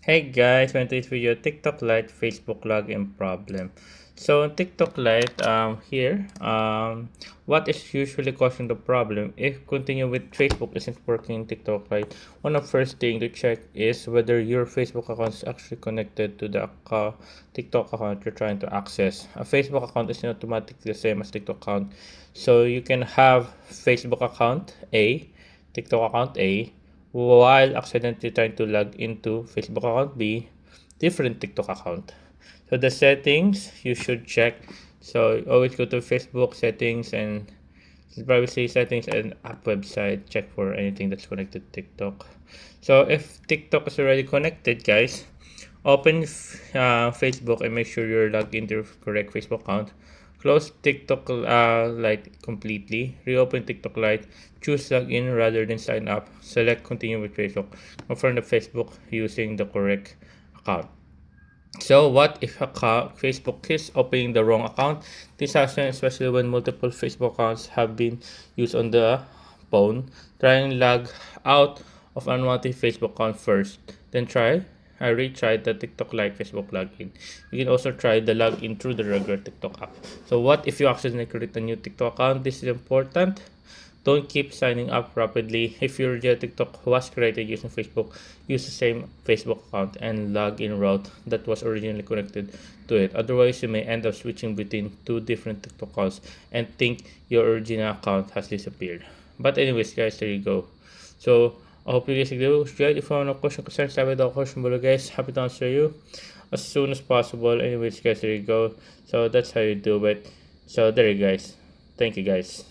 Hey guys, welcome to this video TikTok Lite Facebook login problem. So on TikTok Lite, what is usually causing the problem? If continue with Facebook isn't working in TikTok Lite, one of the first thing to check is whether your Facebook account is actually connected to the TikTok account you're trying to access. A Facebook account is not automatically the same as TikTok account, so you can have Facebook account A, TikTok account A, while accidentally trying to log into Facebook account B, different TikTok account. So the settings you should check. So always go to Facebook settings and privacy settings and app website. Check for anything that's connected to TikTok. So if TikTok is already connected, guys, open Facebook and make sure you're logged into your correct Facebook account. Close TikTok Lite completely. Reopen TikTok Lite. Choose login rather than sign up. Select continue with Facebook. Confirm the Facebook using the correct account. So what if Facebook is opening the wrong account? This happens especially when multiple Facebook accounts have been used on the phone. Try and log out of unwanted Facebook account first. Then I retried the TikTok Lite Facebook login. You can also try the login through the regular TikTok app. So what if you accidentally create a new TikTok account? This is important. Don't keep signing up rapidly. If your TikTok was created using Facebook, use the same Facebook account and login route that was originally connected to it. Otherwise, you may end up switching between two different TikTok accounts and think your original account has disappeared. But anyways, guys, there you go. So I hope you guys enjoyed. If you have no question, concerns, have the question below, guys. Happy to answer you as soon as possible. Anyways, guys, there you go. So that's how you do it. So there you guys. Thank you, guys.